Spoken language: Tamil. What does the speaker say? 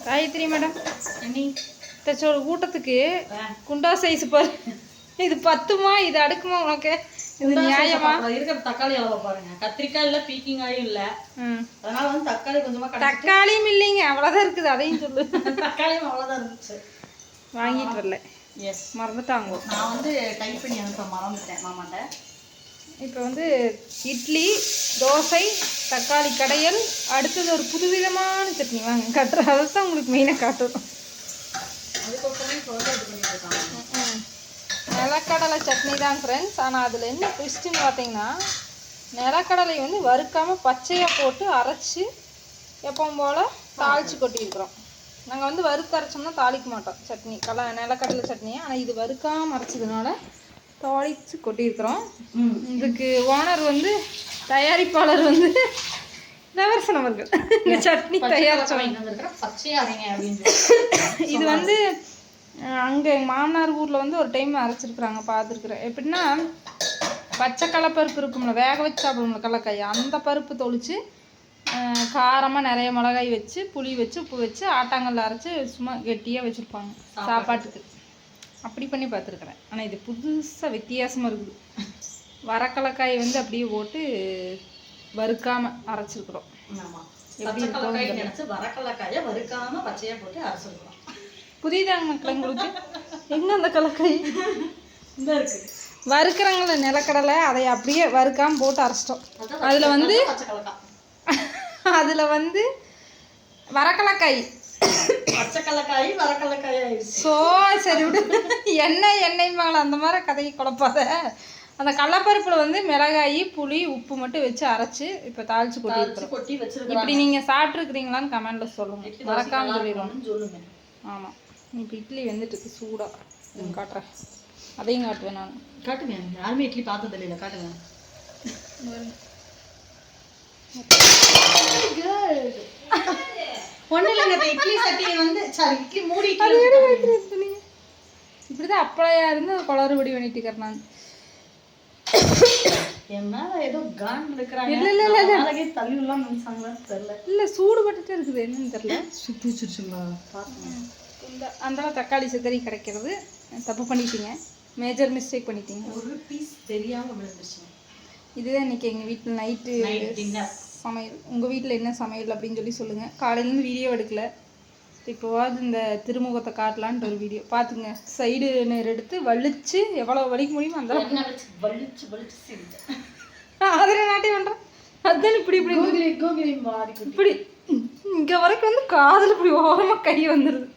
காயத்ரி மேடம் தச்சோட கூட்டத்துக்கு குண்டா சைஸ் பாரு. இது பத்துமா? இது அடுக்குமா உனக்கு? இது நியாயமா? இருக்கிற தக்காளி அளவை பாருங்க. கத்திரிக்காய் இல்ல, பீக்கிங்காயும் இல்ல. அதனால வந்து தக்காளி கொஞ்சமா. தக்காளியும் இல்லைங்க, அவ்வளவுதான் இருக்குது. அதையும் சொல்லு. தக்காளியும் அவ்வளவுதான் இருந்துச்சு. வாங்கிட்டு வரல. எஸ், மறந்துட்டாங்க. நான் வந்து டைப் பண்ணி அனுப்ப மறந்துட்டேன் மாமாட்ட. இப்போ வந்து இட்லி, தோசை, தக்காளி கடையல், அடுத்தது ஒரு புதுவிதமான சட்னி. வாங்க கட்டுற. அதை தான் உங்களுக்கு மெயினாக காட்டணும். நிலக்கடலை சட்னி தான் ஃப்ரெண்ட்ஸ். ஆனால் அதில் என்ன ட்விஸ்ட்டுன்னு பார்த்தீங்கன்னா, நிலக்கடலை வந்து வறுக்காமல் பச்சையாக போட்டு அரைச்சி எப்பவும் போல் தாளித்து கொட்டியிருக்கிறோம். நாங்கள் வந்து வறுத்து அரைச்சோம்னா தாளிக்க மாட்டோம் சட்னி, நிலக்கடலை சட்னியை. ஆனால் இது வறுக்காமல் அரைச்சதுனால தாளித்து கொட்டியிருக்கிறோம். இதுக்கு ஓனர் வந்து, தயாரிப்பாளர் வந்து நவரசன் அவர்கள் இந்த சட்னி தயாரிச்சவங்க. இது வந்து அங்கே எங்கள் மாமனார் ஊரில் வந்து ஒரு டைம் அரைச்சிருக்குறாங்க, பார்த்துருக்குறேன். எப்படின்னா, பச்சை கடலைப்பருப்பு இருக்கும்ல, வேக வச்சு சாப்பிடுவோம்ல கடலைக்காய், அந்த பருப்பு தொளிச்சு காரமாக நிறைய மிளகாய் வச்சு, புளி வச்சு, உப்பு வச்சு, ஆட்டாங்கல்ல அரைச்சி சும்மா கெட்டியாக வச்சுருப்பாங்க சாப்பாட்டுக்கு. அப்படி பண்ணி பார்த்துருக்குறேன். ஆனால் இது புதுசாக வித்தியாசமாக இருக்குது. வரக்கலக்காய் வந்து அப்படியே போட்டு வறுக்காமல் அரைச்சிருக்கிறோம். எப்படி வரக்கலக்காயை வறுக்காமல் பச்சையாக போட்டு அரைச்சிருக்கிறோம். புரியுதாங்க மக்கள் உங்களுக்கு? எங்கே அந்த கடலக்காய் இந்த இருக்குது வறுக்கிறாங்கள நிலக்கடலை, அதை அப்படியே வறுக்காமல் போட்டு அரைச்சிட்டோம். அதில் வந்து வரக்கலக்காய் பச்சைக்கலக்காய் வரக்கலக்காய். ஸோ சரி விடு, எண்ணெய் மேலே அந்த மாதிரி கதையை குழப்பாத. அந்த கடலப்பருப்பில் வந்து மிளகாய், புளி, உப்பு மட்டும் வச்சு அரைச்சி இப்போ தாளித்து கொட்டி வச்சுருக்கோம். இப்படி நீங்கள் சாப்பிட்ருக்குறீங்களான்னு கமெண்டில் சொல்லுங்கள், மறக்காமல் சொல்லிடுவோம். ஆமாம், இப்போ இட்லி வெந்துட்டு சூடாக காட்டுறேன். அதையும் காட்டுவேன் நான். காட்டுங்க, யாருமே இட்லி பார்த்தது இல்லை, காட்டுங்க. ஒன்றும் இல்லைங்க, இட்லி சட்டியை வந்து இட்லி மூடி இப்படிதான் அப்பளையா இருந்து குளறுபடி பண்ணிட்டு இருக்கிறேன் நான். என் மேல ஏதோ கான் இருக்கிறாங்க. இல்ல தள்ளி எல்லாம் நினைச்சாங்களா தெரியல. இல்ல சூடு பட்டுட்டே இருக்குது, என்னன்னு தெரியல. சுத்தி வச்சிருச்சுங்களா பாருங்க. அந்த தக்காளி சிதறி கிடைக்கிறது தப்பு பண்ணிட்டீங்க, மேஜர் மிஸ்டேக் பண்ணிட்டீங்க. ஒரு பீஸ் தெரியாம விழுந்துருச்சு. இதுதான் இன்னைக்கு எங்கள் வீட்டில் நைட்டு சமையல். உங்கள் வீட்டில் என்ன சமையல் அப்படின்னு சொல்லி சொல்லுங்கள். காலையிலேருந்து வீடியோ எடுக்கல, இப்போவாது இந்த திருமுகத்தை காட்டலான்ட்டு ஒரு வீடியோ பார்த்துங்க. சைடு நேர் எடுத்து வலிச்சு எவ்வளோ வலிக்க முடியுமோ அந்த அதில் நாட்டே பண்ணுறேன். அதுதான் இப்படி இப்படி இங்கே வரைக்கும் வந்து காதில் இப்படி ஓரமாக கை வந்துடுது.